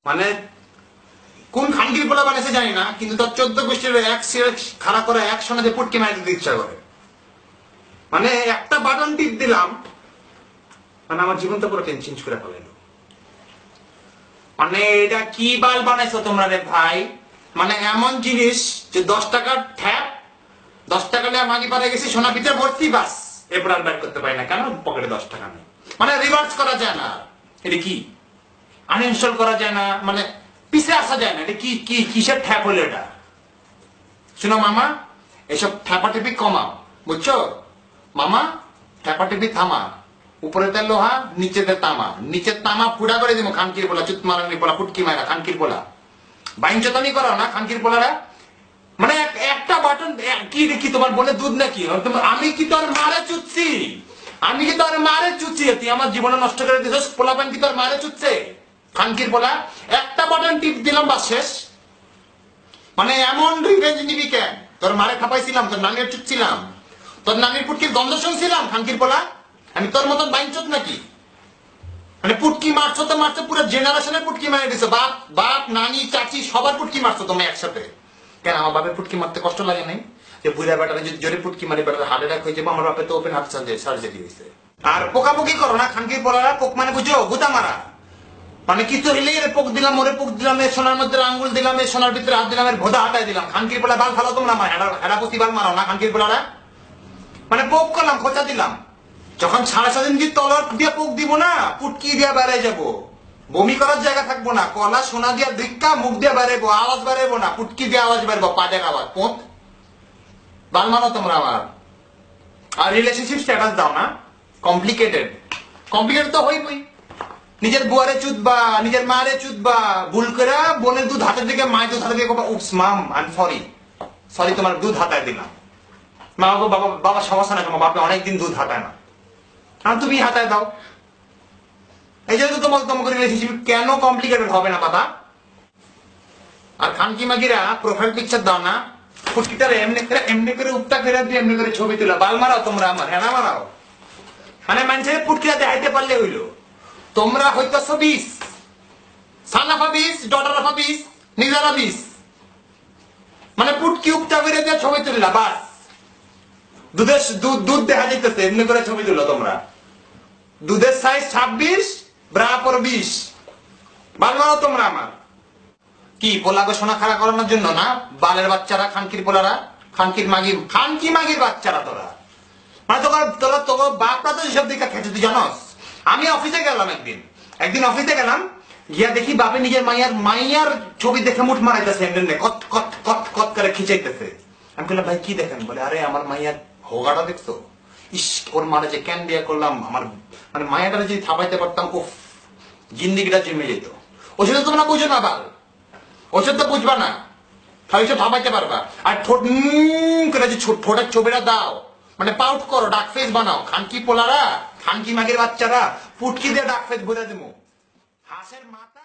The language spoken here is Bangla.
মানে কোন খানকির পোলা বানাইছে জানি না, কিন্তু তার 14 গোষ্ঠীর এক সিরে খাড়া করে এক সঙ্গে পুটকি মারি দিতে ইচ্ছা করে। মানে একটা বাটন টিপ দিলাম, মানে আমার জীবনটা পুরো চেঞ্জ করে ফেলাইলো। মানে এটা কি বাল বানাইছো তোমরা রে ভাই? মানে এমন জিনিস যে 10 টাকার ঠ্যাপ, 10 টাকা নিয়ে মাগি পারে গেছি, সোনা ভিতরে ভর্তি, বাস এরপর আর বের করতে পারি না। কেন? পকেটে 10 টাকা নেই। মানে রিভার্স করা যায় না। এটা কি আনইনস্টল করা যায় না, মানে পিছে আসা যায় না। এটা কি কি কিসের ঠ্যাপ হলো এটা? শুনো মামা, এসব ঠ্যাপাটিপি কমাও, বুঝছো মামা? ঠ্যাপাটিপি থামা। উপরেতে লোহা, নিচেতে তামা। নিচের তামা ফুড়া করে দিব খানকির পোলা, চুত মারানি পোলা, পুটকি মারা খানকির পোলা। বাইঞ্চতানি করো না খানকির পোলারা। মানে একটা বাটন কি দেখি তোমার বলে দুধ নাকি? আমি কি তোর মারে চুচ্ছি? আমি কি তোর মারে চুচ্ছি? তুই আমার জীবনে নষ্ট করে দিছিস। পোলাপান কি তোর মারে চুচ্ছে? খানকির পোলা একটা বাটন টিপ দিলাম, বাস শেষ। মানে এমন রিভেঞ্জ নিবি কেন? তোর মারে খাপাইছিলাম, তোর নানির চুচ্ছিলাম, তোর নানির পুটকির দ্বন্দ্ব শুনছিলাম খানকির পোলা। আমি তোর মতন বাইঞ্চত নাকি? মানে পুটকি মারছো তো মারছো, পুরো জেনারেশনের পুটকি মারে দিছো। বাপ বাপ নানি চাচি সবার পুটকি মারছো তুমি একসাথে। কেন আমার বাপের পুটকি মারতে কষ্ট লাগে নাই? যে বুড়া বেটারে যদি জোরে পুটকি মারি বেটার হার্ট অ্যাটাক হয়ে যাবো। আমার বাপের তো ওপেন হার্ট সার্জারি হয়েছে। আর পোকাপুকি করো না খানকির পোলারা। পোক মানে বুঝো গুতা মারা। মানে কিছু হইলেই এর পোক দিলাম, ওরে পোক দিলাম, এর সোনার মধ্যে আঙ্গুল দিলাম, এর সোনার ভিতরে হাত দিলাম, এর ভোদা হাতায় দিলাম। খানকির পোলা বাল ফালো তোমরা, আমার হেডাপতি বাল মারো না খানকির পোলারা। মানে পোক করলাম, খোঁচা দিলাম। যখন 7.5 দিন তলর দিয়ে পোক দিব না, পুটকি দিয়ে বেড়াই যাবো। বমি করার জায়গা থাকবো না। কলা সোনা দিয়ে ধিক্কা মুখ দিয়ে বেড়াইবো, আওয়াজ বেড়াইবো না, পুটকি দিয়ে আওয়াজ বেরবো, পাজের আওয়াজ। পোঁত বাল মানো তোমরা আমার। আর রিলেশনশিপ স্ট্যাটাস দাও না কমপ্লিকেটেড। কমপ্লিকেটেড তো হইবই। নিজের বুয়ারে চুদবা, নিজের মারে চুদবা, ভুল করে বোনের দুধ হাতের দিকে, মায়ের দুধ হাতে দিকে উপস মাম আই এম সরি, সরি তোমার দুধ হাতায় দিলাম। মা বাবা বাবা সমস্যা না, তোমার বাপে অনেকদিন দুধ হাতায় না, আর তুমি হাতায় দাও। এই জন্য তো তোমাকে রিলেশনশিপ কেন কমপ্লিকেটেড হবে না বাবা? আর খানকি মাগিরা প্রোফাইল পিকচার দাও না, ফুটকিটারে এমনি করে উপটা করে দিয়ে এমনি করে ছবি তোলা। বাল মারাও তোমরা আমার, হেনা মারাও। মানে মানুষের পুটকিটা দেখাইতে পারলে হইলো। তোমরা হইতেছো 20, son of a 20, daughter of a 20, নিজেরা 20। মানে পুটকি উপটা করে দিয়ে ছবি তুললা, বাস। দুধের দুধ দেখা যাইতেছে, এমনি করে ছবি তুলো তোমরা। দুধের সাইজ 26, ব্রা পর 20। বাল মারো তোমরা আমার। কি পোলাকে সোনা খাড়া করানোর জন্য না? বালের বাচ্চারা, খানকির পোলারা, খানকি মাগির বাচ্চারা তোরা। মানে তোর বাপরা তো এসব দিকে খেতে, তুই জানস? আমি অফিসে গেলাম একদিন অফিসে গেলাম, গিয়া দেখি বাপে নিজের মাইয়ার ছবি দেখে মুঠ মারাইতেছে, এমনি কত কত কত কত করে খিচাইতেছে। আমি বললাম ভাই কি দেখেন? বলে আরে আমার মাইয়ার হোগাটা দেখছো? ইস ওর মারে যে ক্যান বিয়া করলাম, আমার মানে মায়াটা যদি থাপাইতে পারতাম, উফ জিন্দিগিটা জমে যেত। ওষুধ তোমরা বুঝো না বাল, ওষুধ তো বুঝবা না, খালি সব থাপাইতে পারবা। আর ঠোঁট করে যে ঠোঁটের ছবিটা দাও, মানে পাউট করো, ডাক ফেস বানাও। খানকি পোলারা, খানকি মাগের বাচ্চারা, পুটকি দিয়ে ডাক ফেস ভরে দেবো। হাঁসের মাথা